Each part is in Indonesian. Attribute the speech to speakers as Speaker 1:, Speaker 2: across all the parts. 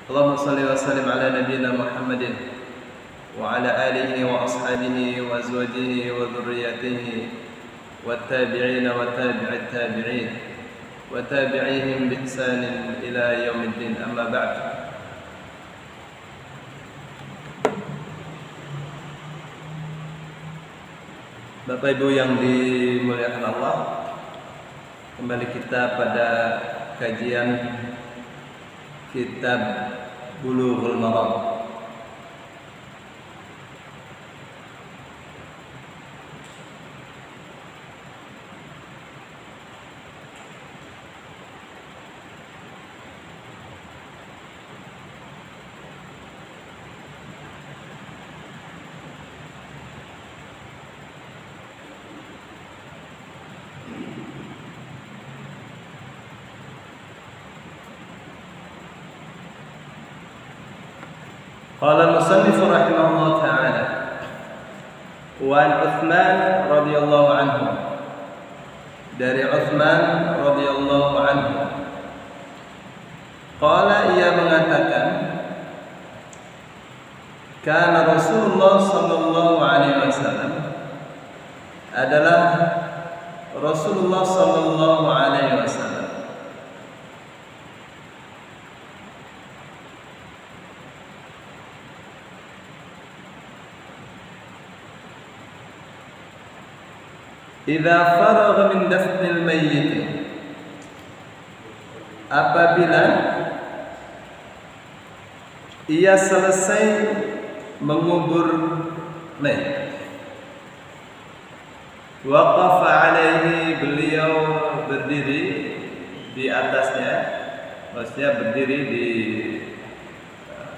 Speaker 1: Allahumma salli wa sallim ala nabiyyina Muhammadin wa ala alihi wa ashabihi wa azwajihi wa dhurriyyatihi wa tabi'ina wa tabi'it tabi'in wa tabi'ihim bi ihsanin ila yaumiddin, amma ba'd. Bapak Ibu yang dimuliakan Allah, kembali kita pada kajian kitab Bulughul Maram. Qala al-musannif rahimahullah ta'ala wa an Uthman radhiyallahu anhu, dari Uthman radhiyallahu anhu, qala, ia mengatakan, kana Rasulullah sallallahu alaihi wasallam, adalah Rasulullah sallallahu alaihi wasallam, idza faragha min dafnil mayyit, apabila ia selesai mengubur mayit, waqafa alaihi, beliau berdiri di atasnya, maksudnya berdiri di,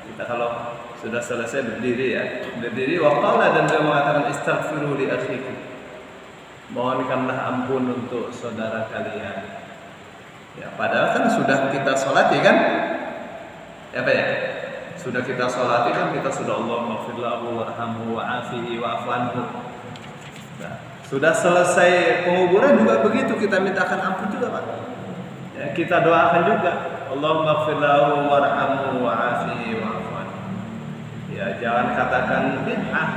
Speaker 1: kita kalau sudah selesai berdiri ya, berdiri, waqala, dan beliau mengatakan, istaghfiru li akhikum, mohonkanlah ampun untuk saudara kalian. Ya, padahal kan sudah kita sholati kan? Apa ya? Sudah kita sholati kan, kita sudah Allahumma ighfir lahu warhamhu wa'afihi wa'fu anhu. Nah, sudah selesai penguburan juga begitu, kita mintakan ampun juga, Pak. Ya, kita doakan juga, Allahumma ighfir lahu warhamhu wa'afihi wa'fu anhu. Ya, jangan katakan bid'ah.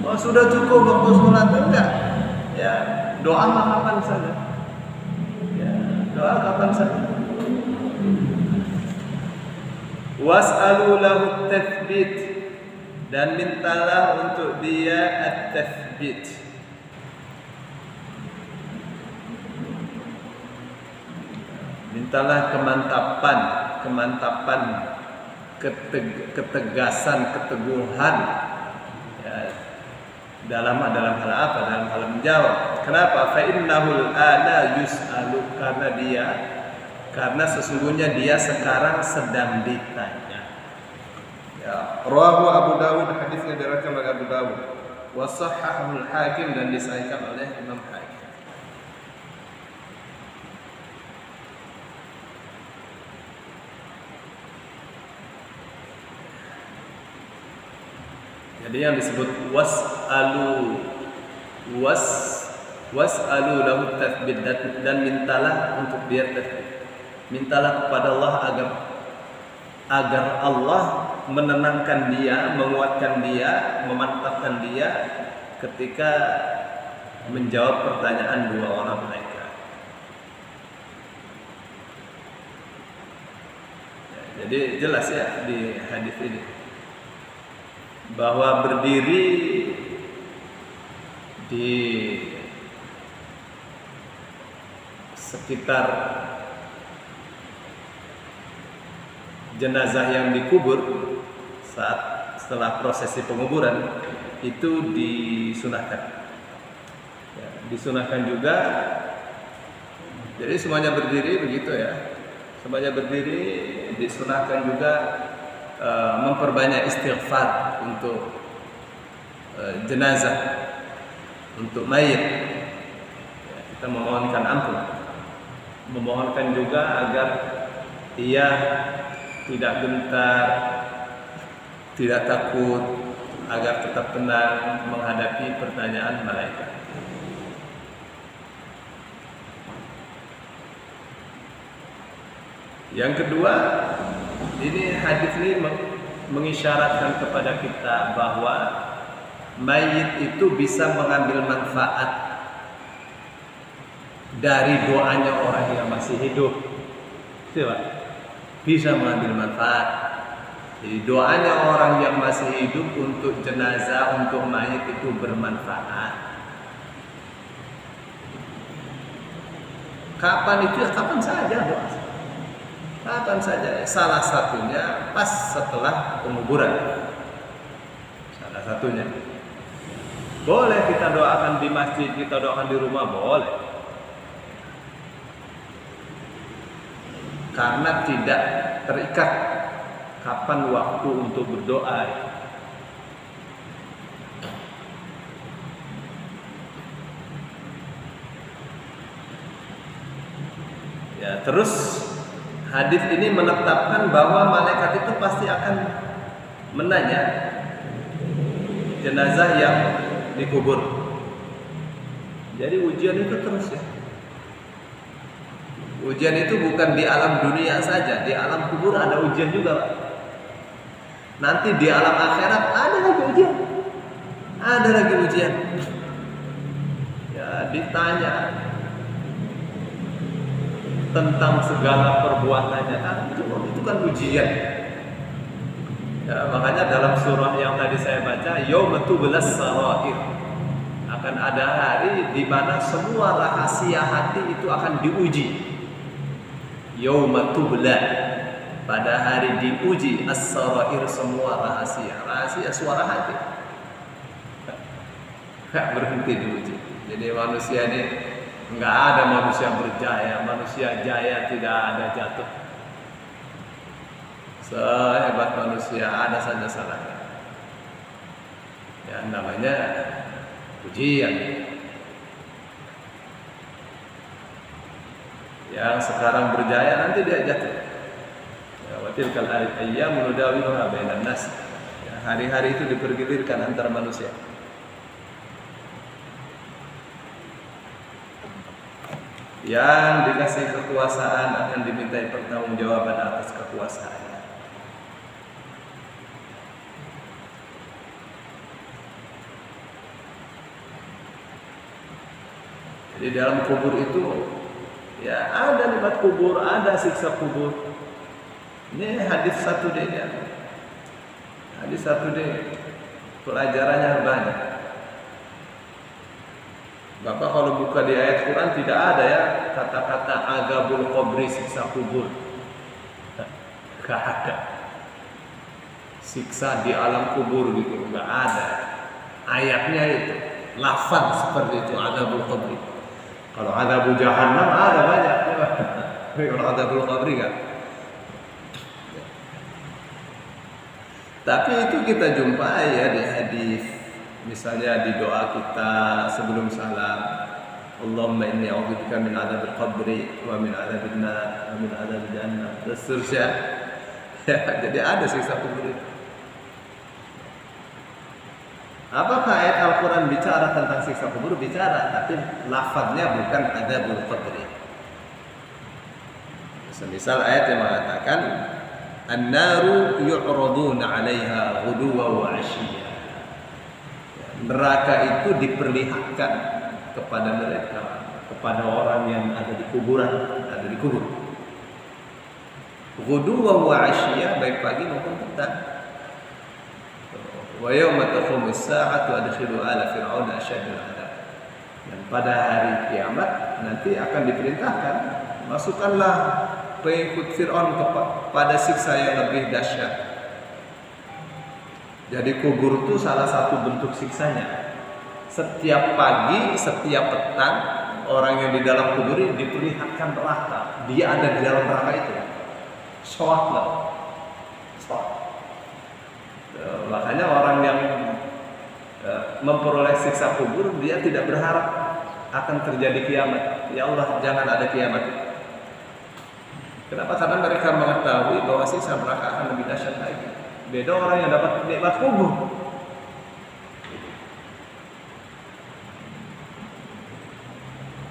Speaker 1: Oh, sudah cukup waktu sholat, enggak. Ya, doa kapan saja. Ya, doa kapan saja. Was'alu lahu at-tathbit, dan mintalah untuk dia at-tathbit. Mintalah kemantapan, ketegasan, keteguhan. Ya, dalam hal apa? Dalam hal menjawab. Kenapa? Fa innahul ana yus'alu, karena sesungguhnya dia sekarang sedang ditanya. Ya, rawahu Abu Dawud, hadisnya diriwayatkan oleh Abu Dawud, wa shahhahu al-Hakim, dan disahihkan oleh Imam Hakim. Jadi yang disebut was'alu lahu tathbit, dan mintalah untuk dia tathbit. Mintalah kepada Allah agar Allah menenangkan dia, menguatkan dia, memantapkan dia ketika menjawab pertanyaan dua orang mereka. Jadi jelas ya di hadis ini bahwa berdiri di sekitar jenazah yang dikubur setelah prosesi penguburan itu disunahkan. Ya, disunahkan juga. Jadi semuanya berdiri begitu ya. Semuanya berdiri, disunahkan juga memperbanyak istighfar untuk jenazah, untuk mayit. Ya, kita memohonkan ampun, memohonkan juga agar ia tidak gentar, tidak takut, agar tetap tenang menghadapi pertanyaan malaikat. Yang kedua, ini hadis ini mengisyaratkan kepada kita bahwa mayit itu bisa mengambil manfaat dari doanya orang yang masih hidup. Bisa mengambil manfaat. Jadi doanya orang yang masih hidup untuk jenazah, untuk mayit itu bermanfaat. Kapan itu? Ya kapan saja, Bos. Kapan saja. Salah satunya pas setelah penguburan. Salah satunya. Boleh kita doakan di masjid, kita doakan di rumah, boleh. Karena tidak terikat kapan waktu untuk berdoa. Ya, terus hadis ini menetapkan bahwa malaikat itu pasti akan menanya jenazah yang dikubur. Jadi ujian itu terus ya. Ujian itu bukan di alam dunia saja, di alam kubur ada ujian juga, Pak. Nanti di alam akhirat ada lagi ujian. Ada lagi ujian. Ya, ditanya tentang segala perbuatannya, kan itu kan ujian. Ya, makanya dalam surah yang tadi saya baca, yauma tublas sarair, akan ada hari di mana semua rahasia hati itu akan diuji. Yauma tubla, pada hari diuji as-sarair, semua rahasia suara hati. Gak berhenti diuji. Jadi manusia ini nggak ada manusia berjaya, manusia jaya tidak ada jatuh. Sehebat manusia ada saja salahnya. Ya namanya ujian. Yang sekarang berjaya nanti dia jatuh. Ya, wa tilkal ayyamu nudawiluha bainan nas. Ya, hari-hari itu dipergilirkan antara manusia. Yang dikasih kekuasaan akan dimintai pertanggungjawaban atas kekuasaannya. Jadi dalam kubur itu ya ada nikmat kubur, ada siksa kubur. Ini hadis 1D ya. Hadis 1D pelajarannya banyak. Bapak kalau buka di ayat Quran tidak ada ya kata-kata azabul qabri, siksa kubur. Gak ada. Siksa di alam kubur gitu, gak ada. Ayatnya itu lafaz seperti itu, azabul qabri. Kalau azabul jahannam ada banyak. Kalau azabul qabri kan. Tapi itu kita jumpai ya di hadis. Misalnya di doa kita sebelum salam, Allahumma inni a'udzubika min adzabil qabri wa min adzabin nar wa min adzabil jahannam. Dan seterusnya. Ya, jadi ada siksa kubur itu. Apakah ayat Al-Quran bicara tentang siksa kubur? Bicara, tapi lafadznya bukan adzabul qabri. Semisal ayat yang mengatakan an-naru yu'raduna 'alaiha ghuduwan wa 'ashiyya. Neraka itu diperlihatkan kepada mereka, kepada orang yang ada di kuburan, ada di kubur. Ghuduwan wa 'ashiyya, baik pagi maupun petang. Wa yauma taqumus sa'atu adkhilu ala fir'auna asyaddal 'adzab. Dan pada hari kiamat nanti akan diperintahkan, masukkanlah pengikut Fir'aun kepada siksa yang lebih dahsyat. Jadi kubur itu salah satu bentuk siksanya. Setiap pagi, setiap petang, orang yang di dalam kubur ini diperlihatkan neraka. Dia ada di dalam neraka itu. Sholat. Makanya orang yang memperoleh siksa kubur, dia tidak berharap akan terjadi kiamat. Ya Allah, jangan ada kiamat. Kenapa? Karena mereka mengetahui bahwa siksa neraka akan lebih dahsyat lagi. Beda orang yang dapat nikmat kubur.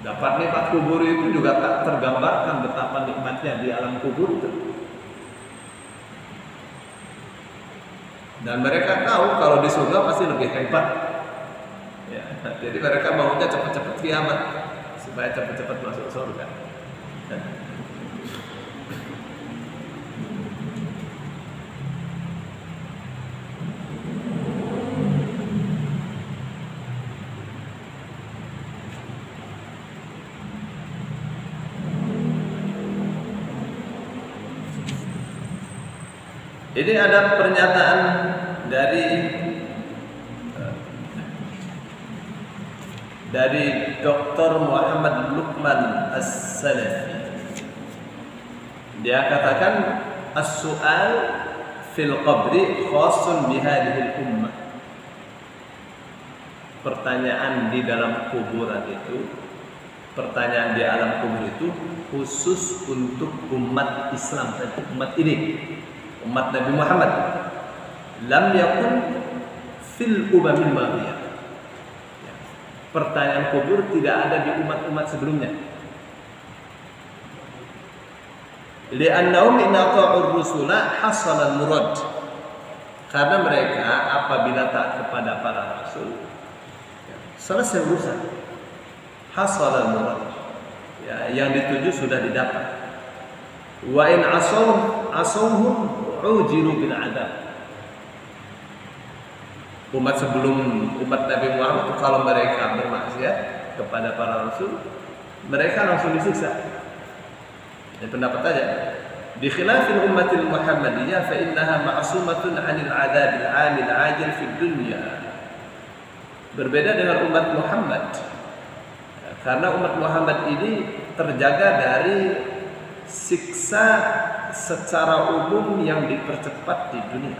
Speaker 1: Dapat nikmat kubur itu juga tak tergambarkan betapa nikmatnya di alam kubur itu. Dan mereka tahu kalau di surga pasti lebih hebat. Ya, jadi mereka maunya cepat-cepat kiamat supaya cepat-cepat masuk surga. Ini ada pernyataan dari Dr. Muhammad Luqman As-Salafi. Dia katakan as-su'al fil qabri khasun bihadihil ummah. Pertanyaan di dalam kuburan itu, pertanyaan di alam kubur itu khusus untuk umat Islam, umat ini, umat Nabi Muhammad. Lam yakun fil umamil madiyah. Pertanyaan kubur tidak ada di umat-umat sebelumnya. Li'annahum inata'ur rusula hasal murad. Karena mereka apabila taat kepada para rasul, selesai urusan. Hasal murad. Ya, yang dituju sudah didapat. Wa in asawhum ujilu bil adab. Umat sebelum umat Nabi Muhammad, kalau mereka bermaksiat kepada para rasul, mereka langsung disiksa. Ini pendapat aja. Bi khilafil ummatil Muhammadiyah fa innaha ma'sumatun 'anil 'adzabil 'amil 'ajil fid dunya. Berbeda dengan umat Muhammad. Karena umat Muhammad ini terjaga dari siksa secara umum yang dipercepat di dunia.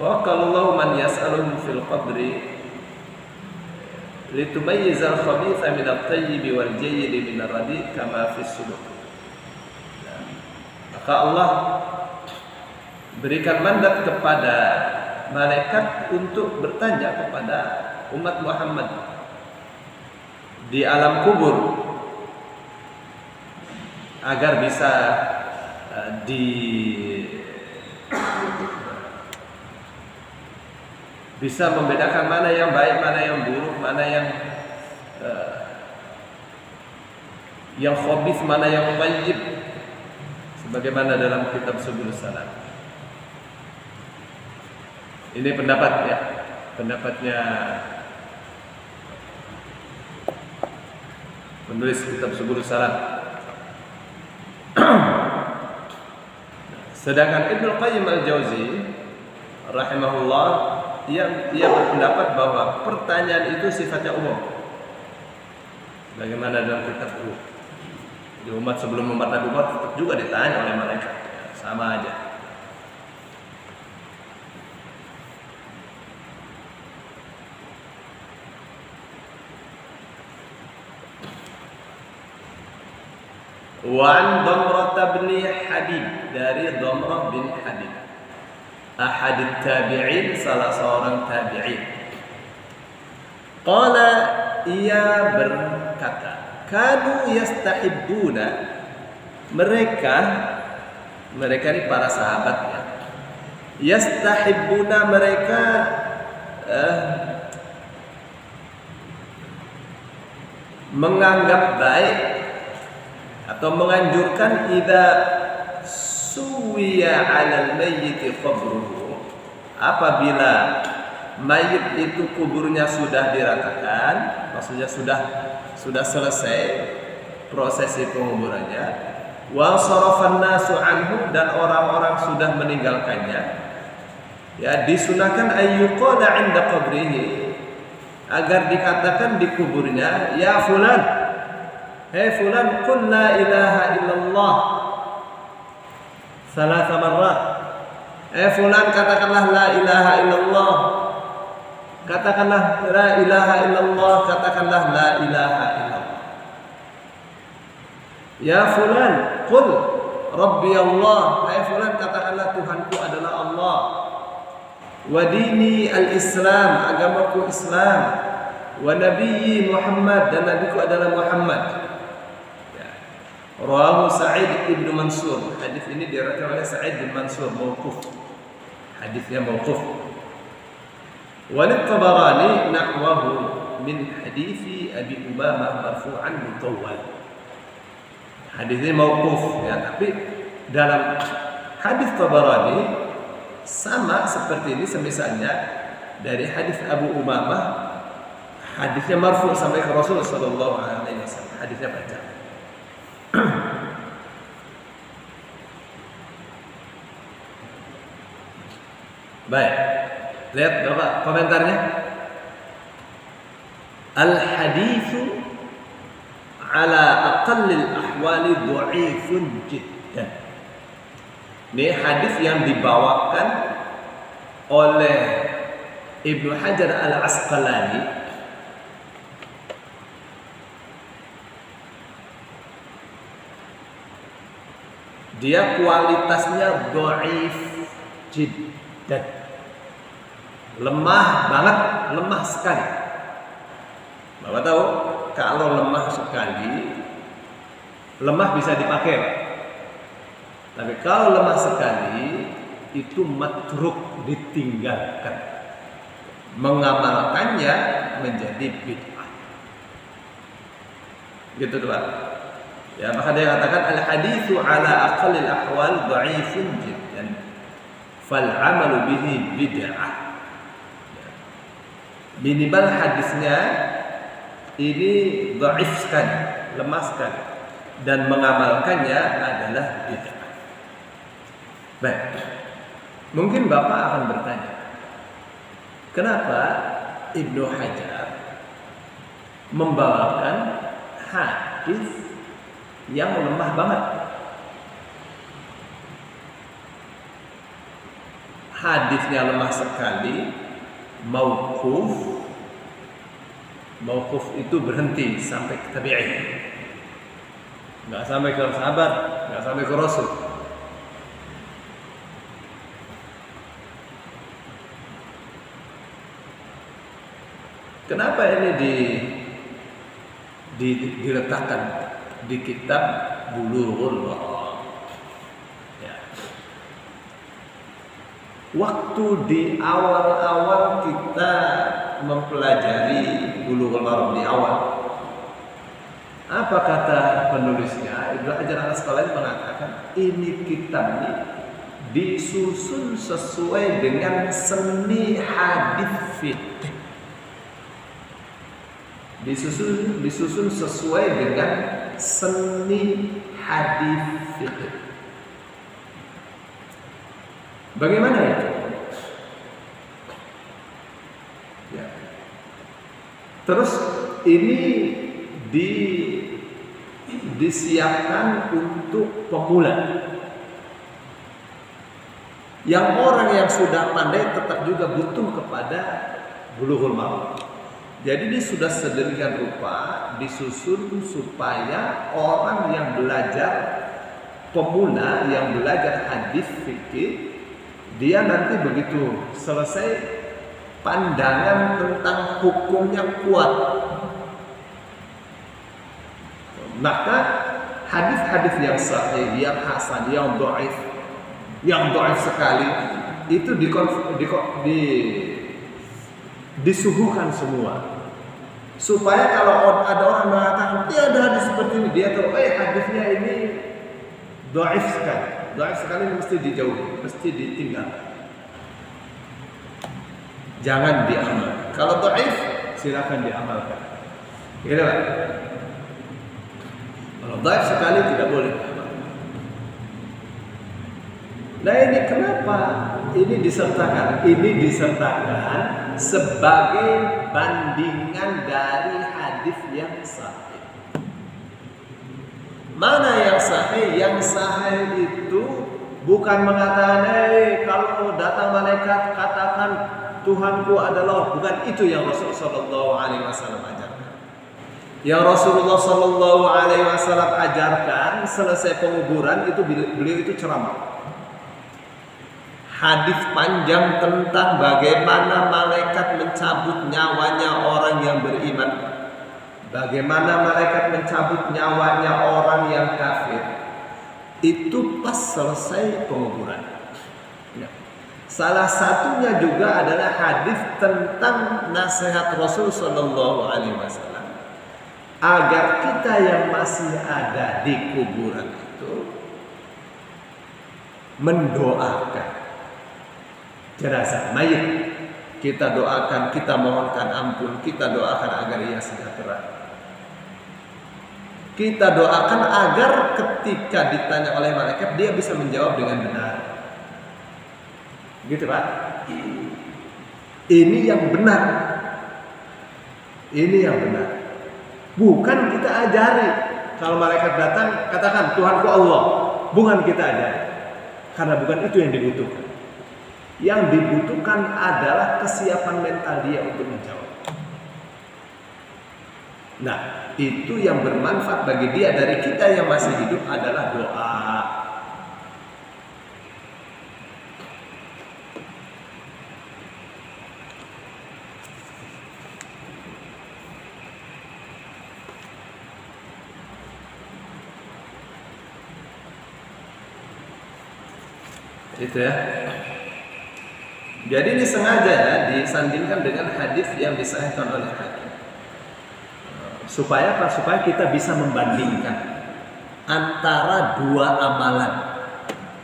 Speaker 1: Waqallahu man yas'aluhum fil qabri litumayyiza al-khabitha min at-tayyib wal jayyid min ar-radi' kama fi as-suduq. Maka Allah berikan mandat kepada malaikat untuk bertanya kepada umat Muhammad di alam kubur agar bisa membedakan mana yang baik, mana yang buruk, mana yang khabith, mana yang thayyib, sebagaimana dalam kitab Subul Salam. Ini pendapatnya penulis kitab Subul Salam. Sedangkan Ibnu Qayyim Al-Jauzi rahimahullah, dia berpendapat bahwa pertanyaan itu sifatnya umum, bagaimana dalam kitab itu. Di umat sebelum umat Nabi Muhammad juga ditanya oleh malaikat, sama aja. Wan Damrah bin Habib, dari Damrah bin Habib, ahadit tabi'in, salah seorang tabi'in. Qala, ia berkata, kanu yastahibbuna, mereka ini para sahabat ya, yastahibbuna, mereka menganggap baik atau menganjurkan idza suwiya 'alal mayyit qabruhu, apabila mayit itu kuburnya sudah diratakan, maksudnya sudah selesai prosesi penguburannya, wa sarafan nasu anhu, dan orang-orang sudah meninggalkannya, ya, disunahkan ayyuqala 'inda qabrihi, agar dikatakan di kuburnya, ya fulan, hei fulan, qul la ilaha illallah salasa marrat. Fulan, katakanlah la ilaha illallah. Katakanlah la ilaha illallah, katakanlah la ilaha illallah. Ya fulan, qul rabbi Allah. Fulan, katakanlah Tuhanku adalah Allah. Wa dini al-Islam, agamaku Islam. Wa nabiyyi Muhammad, dan nabiku adalah Muhammad. Rawahu Sa'id ibn Mansur. Hadis ini diriwayatkan oleh Sa'id bin Mansur mauquf. hadisnya mauquf. Walid Tabarani nahwahu min hadisi Abi Umamah marfu'an mutawwal. Hadisnya mauquf ya, tapi dalam hadis Tabarani sama seperti ini, semisalnya dari hadis Abu Umamah, hadisnya marfu' sampai ke Rasul sallallahu alaihi wasallam, hadisnya panjang. Baik, lihat Bapak komentarnya. Al-haditsu ala aqallil ahwali dha'ifun jiddan. Ini hadis yang dibawakan oleh Ibnu Hajar Al-Asqalani dia kualitasnya dhaif jiddan, lemah banget, lemah sekali. Bapak tahu kalau lemah sekali, lemah bisa dipakai, tapi kalau lemah sekali itu matruk, ditinggalkan, mengamalkannya menjadi bid'ah. Gitu tuh Pak. Ya, maka dia katakan al-haditsu ala aqallil ahwal dha'ifun jiddan fal 'amalu bihi bid'ah. Minimal hadisnya ini dhaif sekali, lemah sekali, dan mengamalkannya adalah bid'ah. Baik. Mungkin Bapak akan bertanya, kenapa Ibnu Hajar membawakan hadis yang lemah banget? Hadisnya lemah sekali, mauquf. Mauquf itu berhenti sampai ke tabi'in, nggak sampai ke sahabat, nggak sampai ke Rasul. Kenapa ini diletakkan di kitab Bulughul Maram? Ya. Waktu di awal-awal kita mempelajari Bulughul Maram di awal, apa kata penulisnya? Ibnu Hajar Al-Asqalani mengatakan ini kitab ini disusun sesuai dengan seni hadis fiqh. Disusun sesuai dengan seni hadis fiqh. Bagaimana itu? Ya. Terus ini disiapkan untuk pemula. Yang orang yang sudah pandai tetap juga butuh kepada Bulughul Maram. Jadi ini sudah sedemikian rupa disusun supaya orang yang belajar, pemula yang belajar hadis fikih, dia nanti begitu selesai pandangan tentang hukumnya kuat. Maka hadis-hadis yang sahih, yang hasan, yang dhaif sekali itu disuguhkan semua. Supaya kalau ada orang mengatakan dia ada hadis seperti ini, dia tahu hadisnya ini dhaif sekali. Dhaif sekali mesti dijauhi, mesti ditinggal. Jangan diamalkan. Kalau dhaif silakan diamalkan. Gitu Pak. Kalau dhaif sekali tidak boleh diamalkan. Nah ini kenapa ini disertakan? Ini disertakan sebagai bandingan dari hadis yang sahih. Mana yang sahih? Yang sahih itu bukan mengatakan, kalau datang malaikat katakan Tuhanku adalah, bukan itu yang Rasulullah Shallallahu Alaihi Wasallam ajarkan. Yang Rasulullah Shallallahu Alaihi Wasallam ajarkan selesai penguburan itu beliau itu ceramah. Hadis panjang tentang bagaimana malaikat mencabut nyawanya orang yang beriman, bagaimana malaikat mencabut nyawanya orang yang kafir. Itu pas selesai penguburan. Ya. Salah satunya juga adalah hadis tentang nasihat Rasul Shallallahu Alaihi Wasallam agar kita yang masih ada di kuburan itu mendoakan jenazah mayit. Kita doakan, kita mohonkan ampun, kita doakan agar ia sejahtera. Kita doakan agar ketika ditanya oleh malaikat dia bisa menjawab dengan benar. Gitu Pak. Ini yang benar. Ini yang benar. Bukan kita ajari. Kalau malaikat datang katakan Tuhanku Allah. Bukan kita ajari. Karena bukan itu yang dibutuhkan. Yang dibutuhkan adalah kesiapan mental dia untuk menjawab. Nah, itu yang bermanfaat bagi dia dari kita yang masih hidup adalah doa. Itu ya. Jadi ini sengaja ya disandingkan dengan hadis yang disahihkan oleh Hakim. Supaya apa? Supaya kita bisa membandingkan antara dua amalan.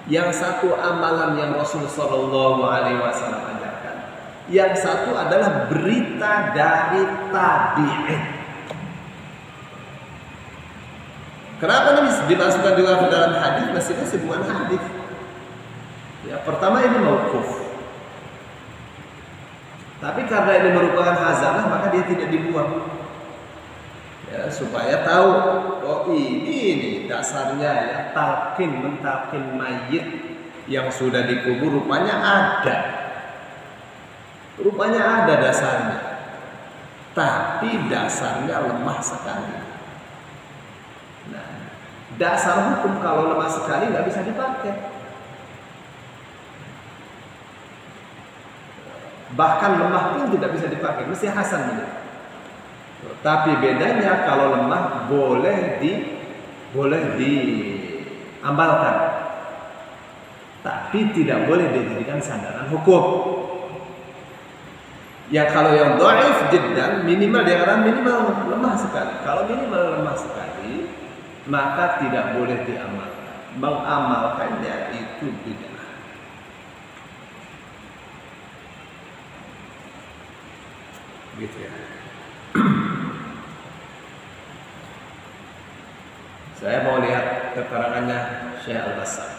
Speaker 1: Yang satu amalan yang Rasul Shallallahu Alaihi Wasallam ajarkan. Yang satu adalah berita dari tabi'in. Kenapa ini dimasukkan juga ke dalam hadis? Mestinya sebuah hadis. Ya, pertama ini mauquf. Tapi karena ini merupakan hazanah maka dia tidak dibuang. Ya, supaya tahu oh ini dasarnya ya mentalkin mayit yang sudah dikubur rupanya ada. Rupanya ada dasarnya. Tapi dasarnya lemah sekali. Nah, dasar hukum kalau lemah sekali nggak bisa dipakai. Bahkan lemah pun tidak bisa dipakai, mesti hasan gitu. Tapi bedanya kalau lemah boleh diamalkan, tapi tidak boleh dijadikan sandaran hukum. Ya kalau yang dhaif jiddan minimal dikatakan minimal lemah sekali. Kalau minimal lemah sekali maka tidak boleh diamalkan. Mengamalkannya itu bid'ah. Gitu ya. Saya mau lihat keterangannya Syekh Al-Bassam.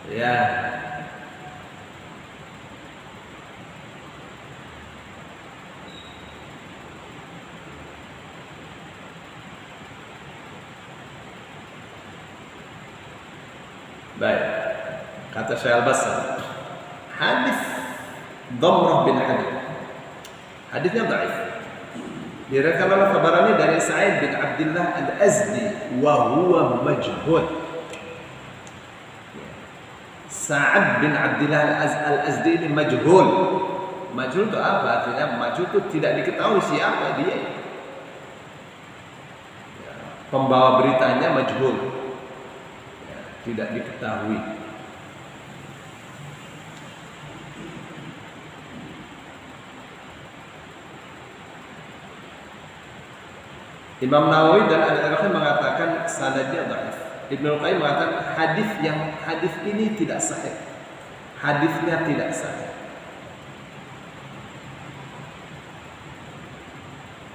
Speaker 1: Ya. Baik. Kata Syekh Al-Bassam, hadis Dhamrah bin Habib. Hadisnya dhaif. Diriwayatkan oleh Tabarani dari Sa'id bin Abdullah Al-Azdi wa huwa majhul. Sa'ad bin Abdullah Al-Azdi ini majhul. Majhul itu apa? Artinya majhul itu tidak diketahui siapa dia. Pembawa beritanya majhul. Tidak diketahui. Imam Nawawi dan Al-Albani mengatakan sanadnya dhaif. Ibnu Qayyim mengatakan hadis ini tidak sahih. Hadisnya tidak sahih.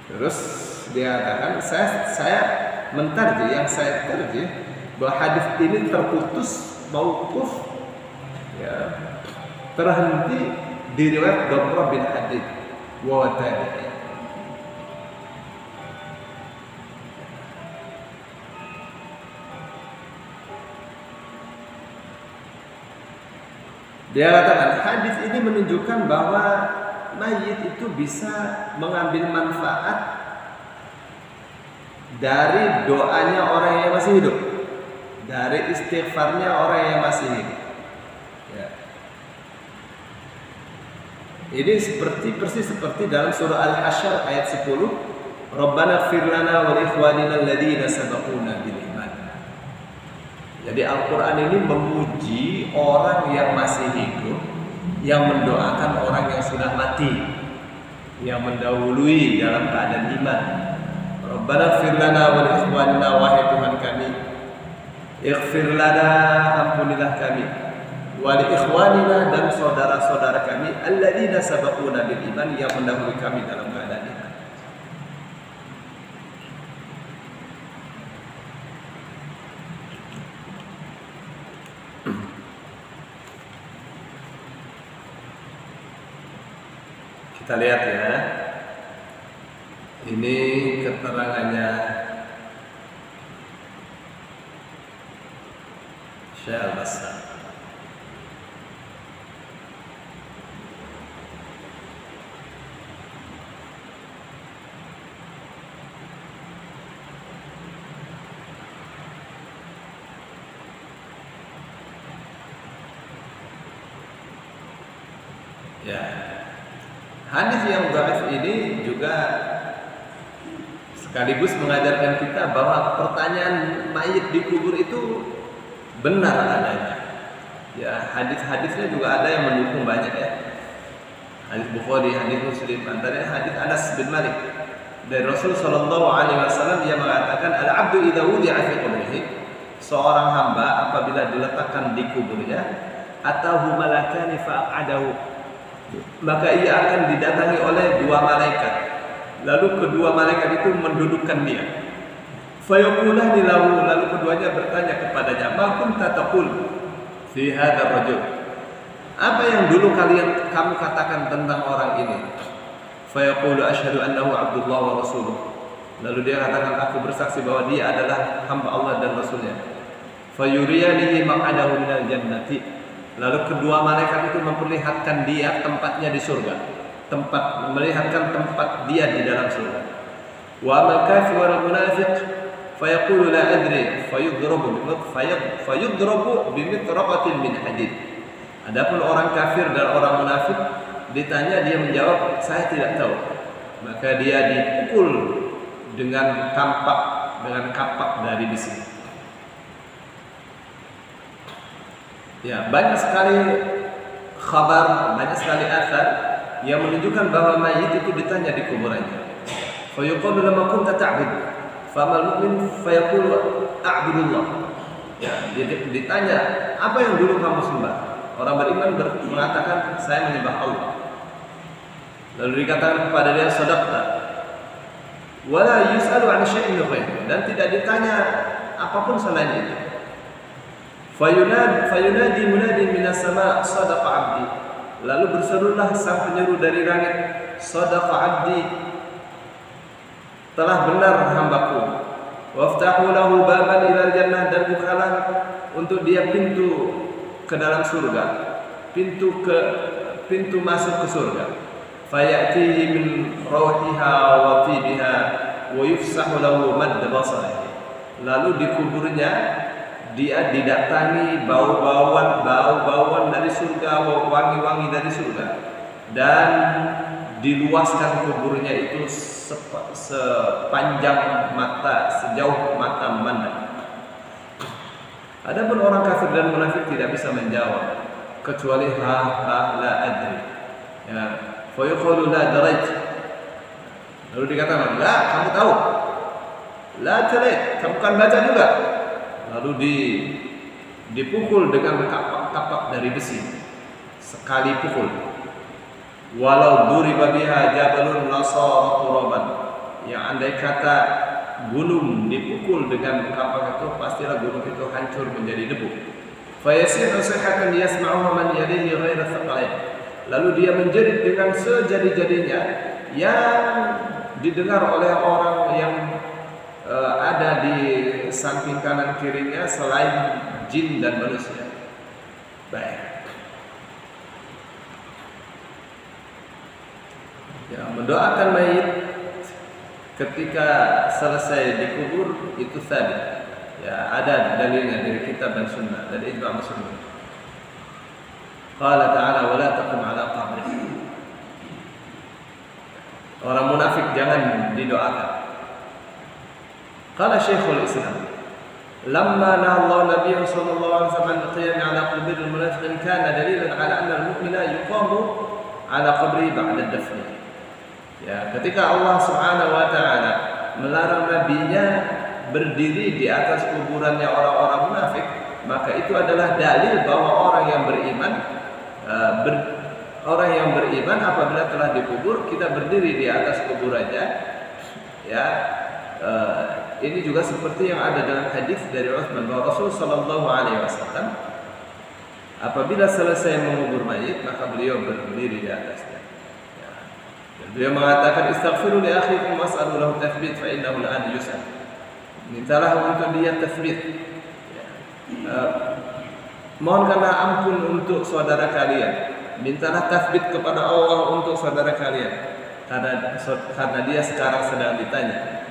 Speaker 1: Terus dia katakan saya mentarjih, yang saya tarjih bahwa hadis ini terputus mauquf ya, terhenti di riwayat Dhamrah bin Habib wa tabi'in. Dia katakan hadis ini menunjukkan bahwa mayit itu bisa mengambil manfaat dari doanya orang yang masih hidup, dari istighfarnya orang yang masih hidup. Ya. Ini persis seperti dalam surah Al-Hasyr ayat 10, Rabbana ighfir lana wa li ikhwanina alladhina sabaquna bil iman. Jadi Al-Quran ini memuji orang yang masih hidup, yang mendoakan orang yang sudah mati, yang mendahului dalam keadaan iman. Rabbana ighfir lana wa li ikhwanina, wahai Tuhan kami, ighfir lana, ampunilah kami, wa li ikhwanina, dan saudara-saudara kami, alladzina sabaquna bil iman, yang mendahului kami dalam keadaan iman. Kita lihat ya, ini keterangannya Syekh Al-Bassam. Ya. Hadis yang dhaif ini juga sekaligus mengajarkan kita bahwa pertanyaan mayit di kubur itu benar adanya. Ya, hadis-hadisnya juga ada yang mendukung banyak ya. Hadis Bukhari, hadis Muslim, antaranya hadis Anas bin Malik dari Rasul sallallahu alaihi wasallam, yang mengatakan al-'abdu idza wudi'a fi qabrihi, seorang hamba apabila diletakkan di kuburnya, atahu malakani fa'adahu, maka ia akan didatangi oleh dua malaikat, lalu kedua malaikat itu mendudukkan dia. Fayaqulani lahu, lalu keduanya bertanya kepadanya, ma kunta taqul fi hadzal rajul, apa yang dulu kamu katakan tentang orang ini? Fayaqulu asyhadu annahu abdullah wa rasuluh, lalu dia katakan, aku bersaksi bahwa dia adalah hamba Allah dan Rasulnya. Fayuriyanihi maq'adahu minal jannati, lalu kedua malaikat itu memperlihatkan dia tempatnya di surga, melihatkan tempat dia di dalam surga. Wa amal kafir wal munafiq fayaqulu la adri fayudrabu bimitraqatin min hadid. Adapun orang kafir dan orang munafik ditanya, dia menjawab, saya tidak tahu, maka dia dipukul dengan kapak dari besi. Ya, banyak sekali khabar, banyak sekali athar yang menunjukkan bahwa mayit itu ditanya di kuburannya. Fa yuqalu lamma kunta ta'bud, famal mu'min fayaqulu a'budullah. Ya, dia ditanya, apa yang dulu kamu sembah? Orang beriman mengatakan, saya menyembah Allah. Lalu dikatakan kepada dia, shadaqta. Wala yus'alu 'an syai'in ghairi, dan tidak ditanya apapun selain itu. Fayunadi munadi minas sama, sadaqa 'abdi. Lalu berserulah sang penyeru dari langit, sadaqa 'abdi, telah benar hambaku. Waftahu lahu baban ilal jannah, dan bukalah untuk dia pintu ke dalam surga, pintu masuk ke surga. Fayatihi min rawhiha wa tibiha wa yufsahu lahu madd basarihi. Lalu di kuburnya dia didatangi bau-bauan dari surga, wangi-wangi dari surga, dan diluaskan kuburnya itu sepanjang mata, sejauh mata memandang. Adapun orang kafir dan munafik tidak bisa menjawab kecuali la adri. Ya, fa yuqalu la daraj. Lalu dikatakan, la, kamu tahu. La daraj, kamu kan baca juga. Lalu dipukul dengan kapak dari besi. Sekali pukul, walau duriba biha jabalun lasara turaban, yang andai kata gunung dipukul dengan kapak itu, pastilah gunung itu hancur menjadi debu. Fayasiru sihatan yasma'uha man yadihi ghaira thaqalain. Lalu dia menjerit dengan sejadi-jadinya, yang didengar oleh orang yang ada di samping kanan kirinya selain jin dan manusia. Baik. Ya, mendoakan mayit ketika selesai dikubur itu sabit. Ya, ada dalilnya dari kitab dan sunnah, dari ijma' muslimin. Qala ta'ala wa la taqum 'ala qabrihi. Orang munafik jangan didoakan. Qala Syekhul Islam lamma nahallahu nabiyyu sallallahu alaihi wasallam al-qiyam ala qabri al-munafiqin kana dalilan ala anna al-mu'mina yuqamu ala qabri ba'da dafn. Ya, ketika Allah Subhanahu wa taala melarang nabinya berdiri di atas kuburannya orang-orang munafik, maka itu adalah dalil bahwa orang yang beriman apabila telah dikubur, kita berdiri di atas kuburannya. Ya, ini juga seperti yang ada dalam hadis dari Utsman bahwa Rasul sallallahu alaihi wasallam apabila selesai mengubur mayit, maka beliau berdiri di atasnya. Ya. Dan beliau mengatakan, istaghfiru li akhikum was'alu lahu tathbit fa innahu al'an yus'al. Mintalah untuk dia tathbit. Ya. Mohonkanlah ampun untuk saudara kalian. Mintalah tathbit kepada Allah untuk saudara kalian. Karena dia sekarang sedang ditanya.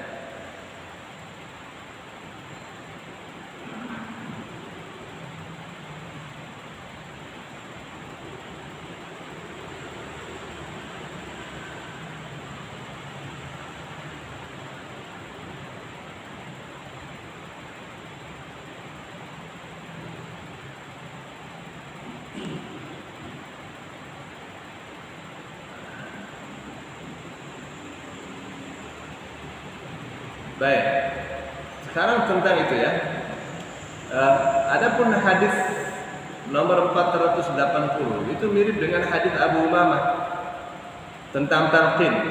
Speaker 1: Baik, sekarang tentang itu ya. Adapun hadis nomor 480 itu mirip dengan hadis Abu Umamah tentang talqin.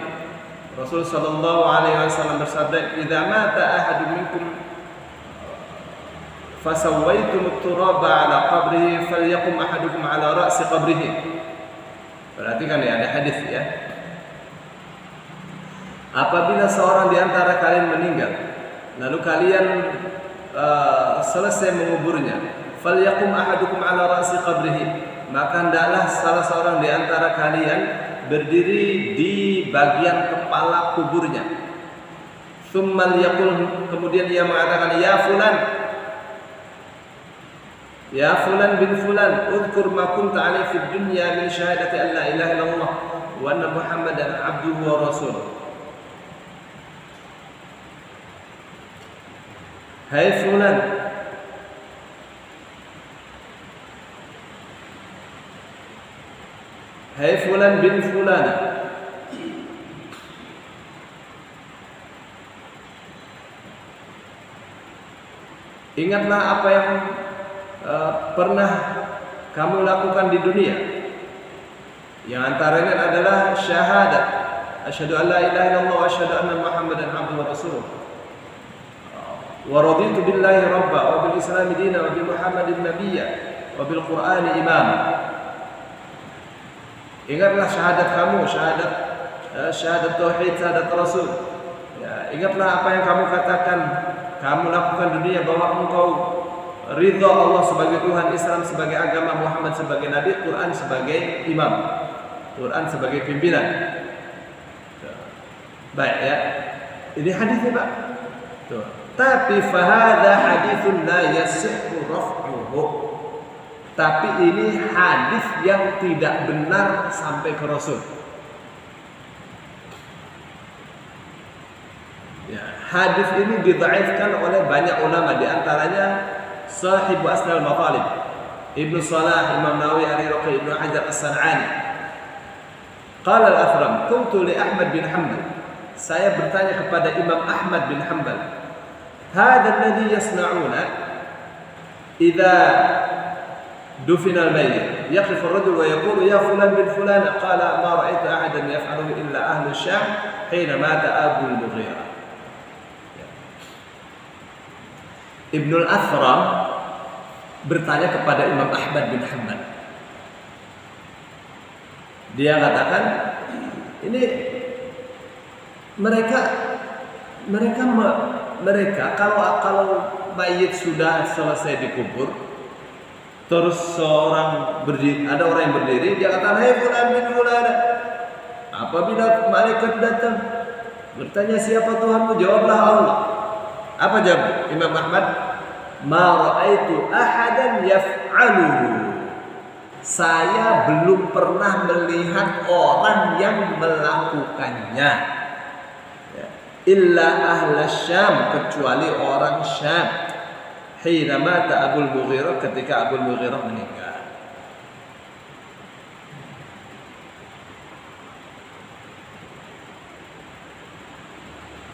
Speaker 1: Rasul sallallahu alaihi wasallam bersabda, "Idza mata ahadun minkum fasawaitum at-turaba ala qabrihi falyaqum ahadukum ala ra'si qabrihi." Perhatikan ya, ada hadis ya. Apabila seorang di antara kalian meninggal, lalu kalian selesai menguburnya, falyaqum ahadukum ala ra'si qabrihi, maka hendaklah salah seorang di antara kalian berdiri di bagian kepala kuburnya. Tsumma liyaqul, kemudian ia mengatakan, ya fulan bin fulan, udhkur ma kunta alaihi fid dunya min syahadati an la ilaha illallah wa anna muhammadan abduhu wa rasuluh. Hai fulan, hai fulan bin fulan, ingatlah apa yang pernah kamu lakukan di dunia, yang antaranya adalah syahadat, asyhadu an la ilaha illallah wa asyhadu anna muhammadan abduhu wa rasuluh. Wa raditu billahi rabba wa bil islam dina wa bi muhammadin nabiyya wa bil qur'ani imama. Ingatlah syahadat kamu, syahadat tauhid, syahadat rasul. Ya, ingatlah apa yang kamu katakan, kamu lakukan dunia, bahwa engkau ridha Allah sebagai Tuhan, Islam sebagai agama, Muhammad sebagai nabi, Quran sebagai imam, Quran sebagai pimpinan. Baik ya. Ini hadisnya, Pak. Tuh. Tapi fahadha hadithun la yasihhu raf'uhu. Tapi ini hadis yang tidak benar sampai ke Rasul. Ya, hadis ini didhaifkan oleh banyak ulama, di antaranya Sahibu Asnal Matalib, Ibnu Salah, Imam Nawawi, Ar-Raqi, Ibnu Hajar As-San'ani. Qala al-Athram, qultu li Ahmad bin Hanbal. Saya bertanya kepada Imam Ahmad bin Hanbal, هذا الذي يصنعون إذا دفن الميت يقف الرجل ويقول يا فلان بن فلان، قال ما رأيت أحدا يفعله إلا أهل الشام حين مات أبو المغيرة. Ibnul Athram bertanya kepada Imam Ahmad bin Hanbal. Dia katakan, ini mereka kalau mayit sudah selesai dikubur, terus ada orang yang berdiri, dia kata, "Hai fulan bin fulan." Apabila malaikat datang bertanya, "Siapa Tuhanmu?" Jawablah, "Allah." Apa jawab Imam Ahmad? "Ma ra'aitu ahadan yaf'aluhu." Saya belum pernah melihat orang yang melakukannya. Illa ahla Syam, kecuali orang Syam. hina mata Abul Mughirah, ketika Abul Mughirah meninggal.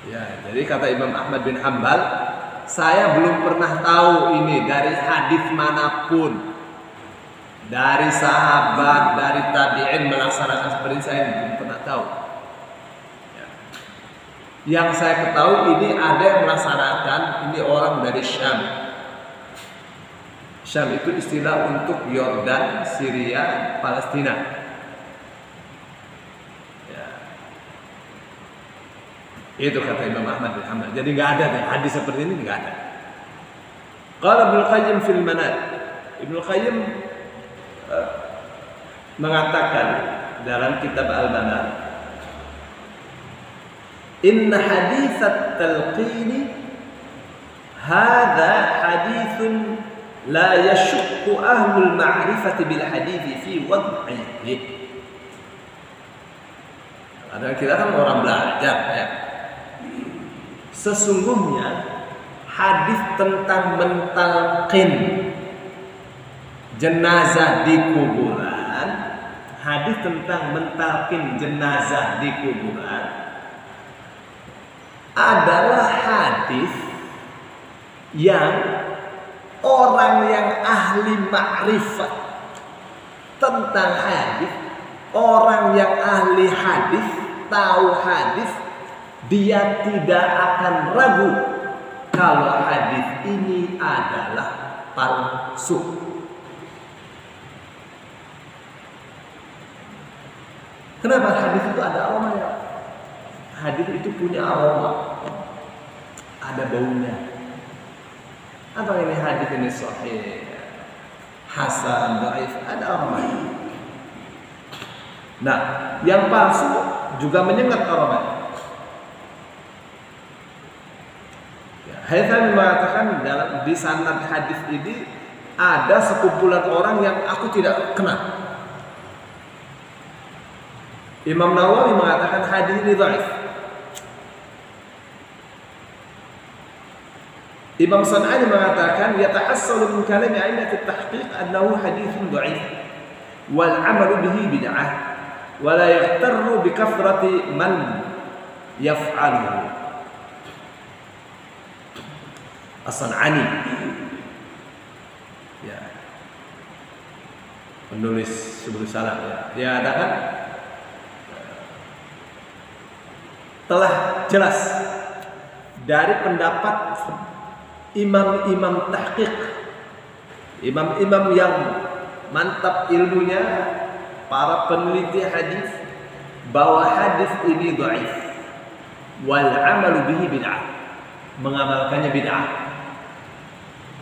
Speaker 1: Ya, jadi kata Imam Ahmad bin Hanbal, saya belum pernah tahu ini dari hadis manapun, dari sahabat, dari tabi'in melaksanakan seperti ini, saya belum pernah tahu. Ya. Yang saya ketahui ini ada yang melaksanakan, ini orang dari Syam. Syam itu istilah untuk Yordan, Syria, Palestina. Itu kata Imam Ahmad bin Hanbal. Jadi nggak ada deh hadis seperti ini, nggak ada. Qala Ibnu Qayyim fil Manat. Ibnu Qayyim mengatakan dalam kitab Al-Manat, inna hadits at-talqin hadza haditsun la yashukku ahlul ma'rifati bil hadits fi wad'ihi. Karena kita kan orang belajar ya. Sesungguhnya hadis tentang mentalqin jenazah di kuburan, hadis tentang mentalqin jenazah di kuburan adalah hadis yang orang yang ahli makrifat tentang hadis, orang yang ahli hadis, tahu hadis, dia tidak akan ragu kalau hadis ini adalah palsu. Kenapa hadis itu ada aromanya? Hadis itu punya aroma, ada baunya. Apa ini hadis ini sahih, hasan, dhaif, ada aromanya. Nah, yang palsu juga menyengat aromanya. Haythami mengatakan dalam di sanad hadis ini ada sekumpulan orang yang aku tidak kenal. Imam Nawawi mengatakan hadis ini dhaif. Imam San'ani mengatakan yatahassalu min kalami a'immat at-tahqiq annahu haditsun dhaif wal 'amalu bihi bid'ah wa la yaghtarru bi kathrati man yaf'aluhu. As-San'ani, ya, penulis Subul Salam, ya, dia katakan telah jelas dari pendapat imam-imam tahqiq, imam-imam yang mantap ilmunya, para peneliti hadis, bahwa hadis ini dhaif wal 'amalu bihi bid'ah, mengamalkannya bid'ah.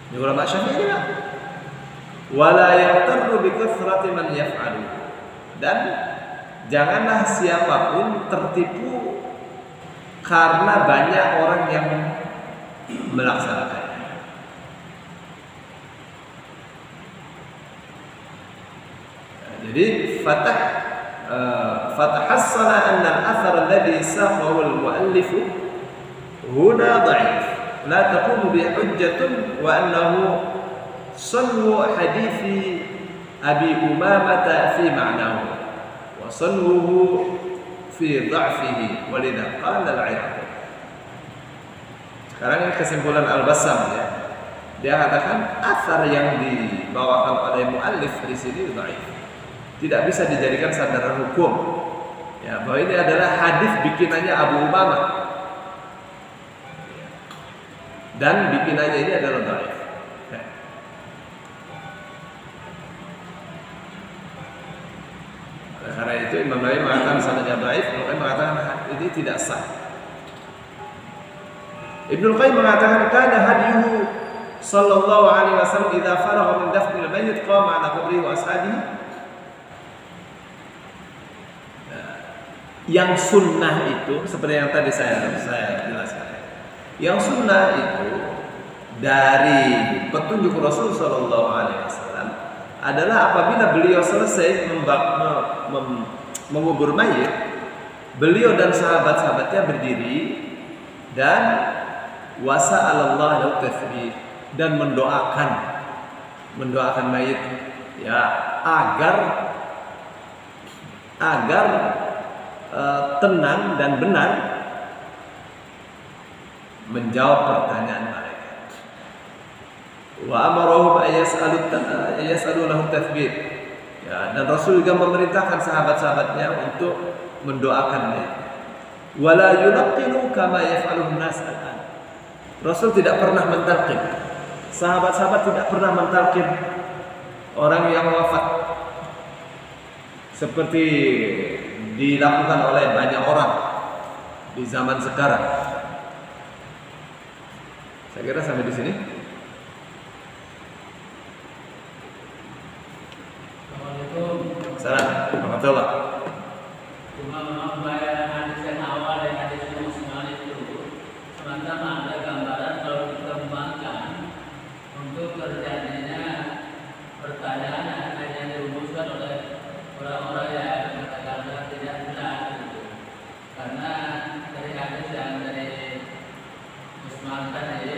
Speaker 1: Ini ulama Syafi'i juga. Wala yaghtarru bi kathrati man yaf'alu. Dan janganlah siapapun tertipu karena banyak orang yang melaksanakannya. Jadi fatahassala anna al-athar alladhi saqahu al-mu'allif huna dha'if la taqumu bi hujjatun wa annahu sanwu hadithi Abi Umamah fi ma'nahu wa sanwuhu fi dha'fihi walidha qala al-'Iraqi. Sekarang ini kesimpulan Al-Bassam, ya. Dia katakan athar yang dibawakan oleh muallif di sini dhaif. Tidak bisa dijadikan sandaran hukum. Ya, bahwa ini adalah hadis bikinannya Abu Umamah. Dan bikinannya ini adalah dhaif. Ya. Karena itu Imam Nawawi mengatakan sanadnya dhaif, Nawawi mengatakan ini tidak sah. Ibnu Qayyim mengatakan kana hadiyuhu sallallahu alaihi wasallam idza faragha min dafnil mayyit qama ala qabrihi wa ashabihi. Yang sunnah itu seperti yang tadi saya jelaskan. Yang sunnah itu dari petunjuk Rasul sallallahu alaihi wasallam adalah apabila beliau selesai mengubur mayit, beliau dan sahabat-sahabatnya berdiri dan wasa'alallah lahu tasbih, dan mendoakan mayit ya agar tenang dan benar menjawab pertanyaan malaikat. Wa amarahum ayas'alu lahu tathbit. Ya, dan Rasul juga memerintahkan sahabat-sahabatnya untuk mendoakannya. Wala yulqinu kama yaf'aluhu an-nas al-an. Rasul tidak pernah mentalqin. Sahabat-sahabat tidak pernah mentalqin orang yang wafat seperti dilakukan oleh banyak orang di zaman sekarang. Saya kira sampai di sini. Assalamualaikum warahmatullahi wabarakatuh.
Speaker 2: Cuma memang bayangan hadis yang awal dan hadis yang musnad itu semacam ada gambaran kalau dikembangkan untuk terjadinya pertanyaan yang dirumuskan oleh orang-orang yang mengatakan tidak benar gitu. Karena dari hadis yang dari Usman tadi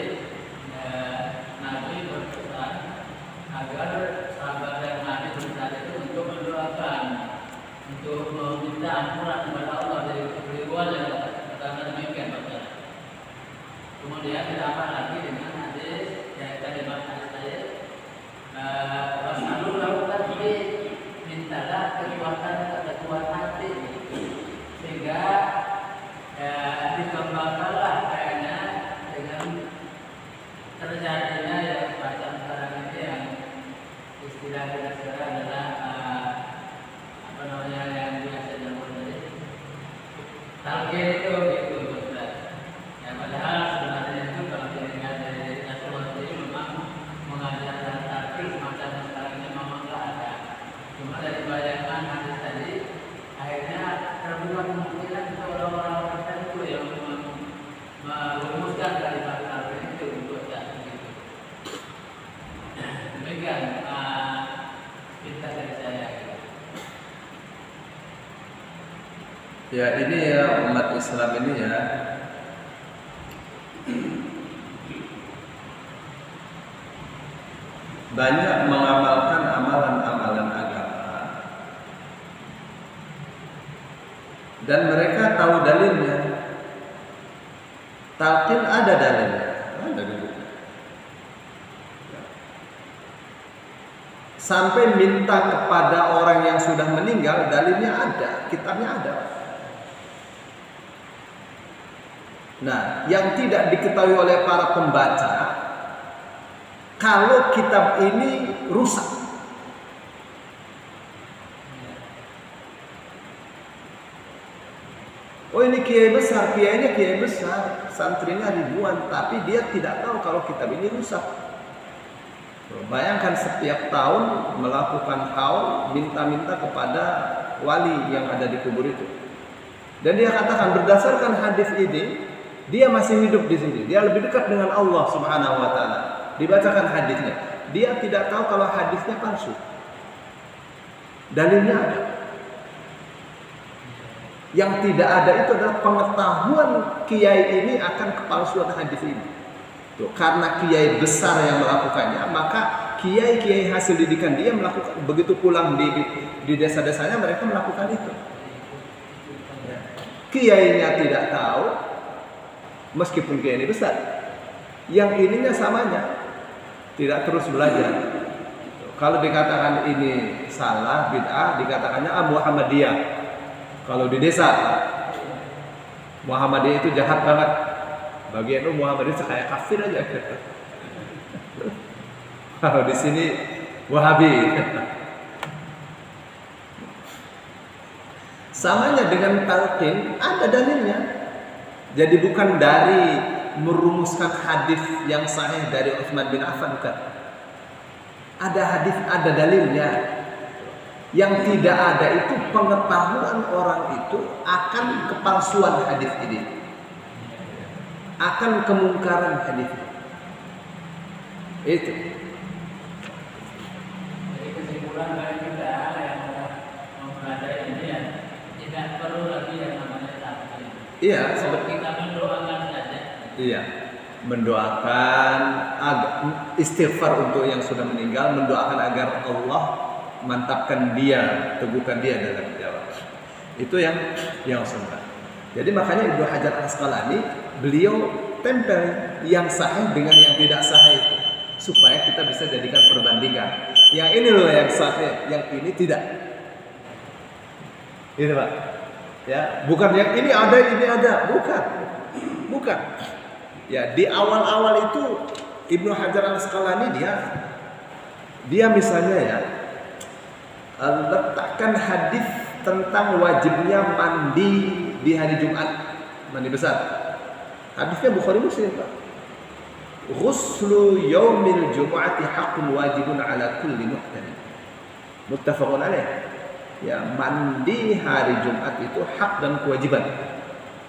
Speaker 2: Nabi berpesan agar sahabat yang Nabi berpesan itu untuk mendoakan, untuk meminta ampunan kepada Allah dari kekeliruan yang katakan demikian Bapak. Kemudian ditambah lagi dengan hadis yang kalimat hadis tadi wasallu lahu tadi mintalah kekuatan hati sehingga dikembangkanlah kayaknya dengan terjadinya yang semacam sekarang ini yang istilah kita sekarang adalah apa namanya yang biasa dilakukan tadi talqin itu gitu Ustaz. Ya padahal sebenarnya itu kalau dilihat dari Rasulullah sendiri memang mengajarkan talqin semacam sekarang ini memang nggak ada. Cuma dari bayangan hadis tadi akhirnya terbuka kemungkinan itu orang-orang tertentu yang merumuskan kalimat talqin itu untuk gitu. Demikian kita dari saya.
Speaker 1: Ya ini ya umat Islam ini ya banyak mengamalkan amalan-amalan agama dan mereka tahu dalilnya. Talqin ada dalilnya, ada dalilnya. Sampai minta kepada orang yang sudah meninggal, dalilnya ada, kitabnya ada. Nah, yang tidak diketahui oleh para pembaca, kalau kitab ini rusak, oh ini kiai besar, kiainya kiai besar, santrinya ribuan, tapi dia tidak tahu kalau kitab ini rusak. Bayangkan setiap tahun melakukan haul, minta-minta kepada wali yang ada di kubur itu. Dan dia katakan berdasarkan hadis ini, dia masih hidup di sini. Dia lebih dekat dengan Allah Subhanahu wa taala. Dibacakan hadisnya. Dia tidak tahu kalau hadisnya palsu. Dalilnya ada. Yang tidak ada itu adalah pengetahuan kiai ini akan kepalsuan hadis ini. Tuh, karena kiai besar yang melakukannya, maka kiai-kiai hasil didikan dia melakukan, begitu pulang di desa-desanya mereka melakukan itu. Kiainya tidak tahu, meskipun kiai ini besar, yang ininya samanya tidak terus belajar. Kalau dikatakan ini salah, bid'ah, dikatakannya Muhammadiyah. Kalau di desa Muhammadiyah itu jahat banget. Bagian Muhammadiyah kayak kafir aja. Kalau di sini Wahabi. Samanya dengan talqin ada dalilnya. Jadi bukan dari merumuskan hadis yang sahih dari Utsman bin Affan, bukan. Ada hadis, ada dalilnya. Yang tidak ada itu pengetahuan orang itu akan kepalsuan hadis ini, akan kemungkaran hadis itu.
Speaker 2: Jadi kesimpulan dari kita yang mempelajari ini ya, tidak perlu lagi yang namanya talqin.
Speaker 1: Iya,
Speaker 2: kita mendoakan saja.
Speaker 1: Iya, mendoakan istighfar untuk yang sudah meninggal, mendoakan agar Allah mantapkan dia, teguhkan dia dalam jawab. Itu yang sunnah. Jadi makanya Ibnu Hajar Al-Asqalani beliau tempel yang sahih dengan yang tidak sahih itu, supaya kita bisa jadikan perbandingan. Yang ini loh yang sahih, yang ini tidak. Gitu Pak. Ya, bukan yang ini ada, bukan. Ya, di awal-awal itu Ibnu Hajar Al-Asqalani dia misalnya ya letakkan hadis tentang wajibnya mandi di hari Jumat, mandi besar. Hadisnya Bukhari Muslim, Pak. Ghuslu yaumil jumu'ati haqqun wajibun ala kulli muhtalim. Muttafaqun alaih. Ya, mandi hari Jumat itu hak dan kewajiban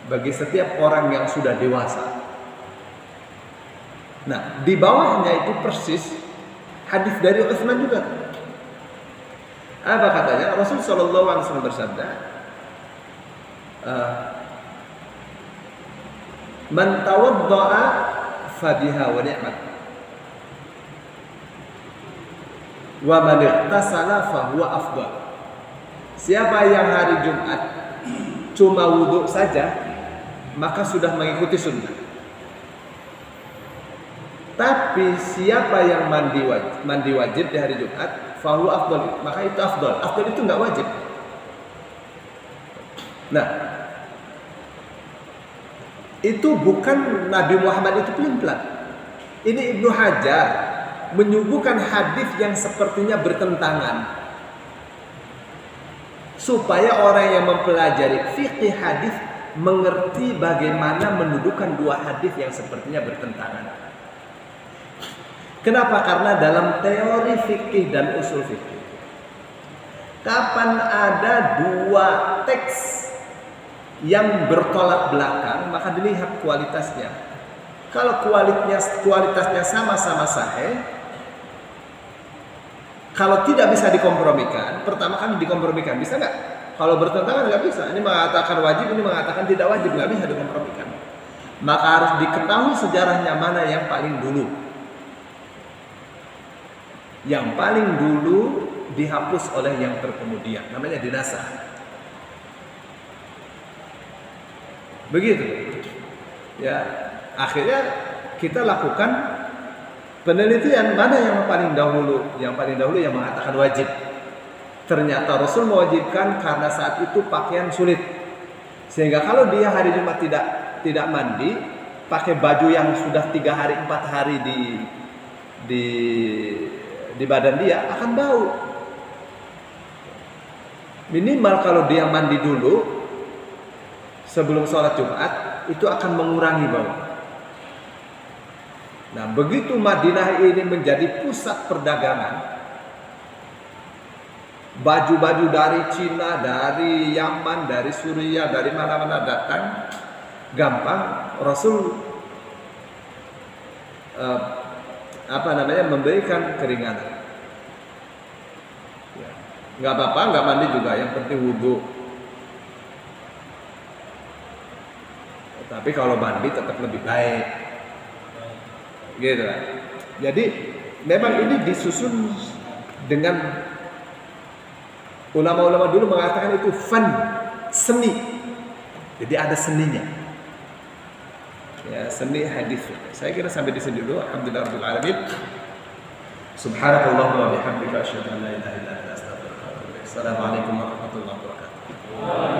Speaker 1: bagi setiap orang yang sudah dewasa. Nah, di bawahnya itu persis hadis dari Utsman juga. Apa katanya? Rasul sallallahu alaihi wasallam bersabda, "Man tawadda'a fabiha wa ni'mat. Wa man ightasala fa huwa afdal." Siapa yang hari Jumat cuma wudhu saja, maka sudah mengikuti sunnah. Tapi siapa yang mandi wajib di hari Jumat, fa huwa afdal, maka itu afdal. Afdal itu enggak wajib. Nah, itu bukan Nabi Muhammad itu pelin-pelan. Ini Ibnu Hajar menyuguhkan hadis yang sepertinya bertentangan, supaya orang yang mempelajari fikih hadis mengerti bagaimana mendudukan dua hadis yang sepertinya bertentangan. Kenapa? Karena dalam teori fikih dan usul fikih, kapan ada dua teks yang bertolak belakang, maka dilihat kualitasnya. Kalau kualitasnya sama-sama sahih, kalau tidak bisa dikompromikan, pertama kali dikompromikan, bisa nggak? Kalau bertentangan nggak bisa. Ini mengatakan wajib, ini mengatakan tidak wajib, nggak bisa dikompromikan. Maka harus diketahui sejarahnya mana yang paling dulu. Yang paling dulu dihapus oleh yang terkemudian, namanya dinasah. Begitu. Ya, akhirnya kita lakukan penelitian mana yang paling dahulu. Yang paling dahulu yang mengatakan wajib. Ternyata Rasul mewajibkan karena saat itu pakaian sulit. Sehingga kalau dia hari Jumat tidak mandi, pakai baju yang sudah 3 hari 4 hari di badan dia akan bau. Minimal kalau dia mandi dulu sebelum sholat Jumat, itu akan mengurangi bau. Nah, begitu Madinah ini menjadi pusat perdagangan, baju-baju dari Cina, dari Yaman, dari Suriah, dari mana-mana datang, gampang. Rasul memberikan keringanan. Ya, nggak apa-apa, nggak mandi juga, yang penting wudhu. Tapi kalau mandi tetap lebih baik, gitu. Jadi memang ini disusun dengan ulama-ulama dulu mengatakan itu seni. Jadi ada seninya. Ya, seni hadis. Saya kira sampai di sini dulu. Alhamdulillahirabbil alamin. Subhanakallahumma wa bihamdika asyhadu an la ilaha illa anta astaghfiruka wa atubu ilaik. Assalamualaikum warahmatullahi wabarakatuh.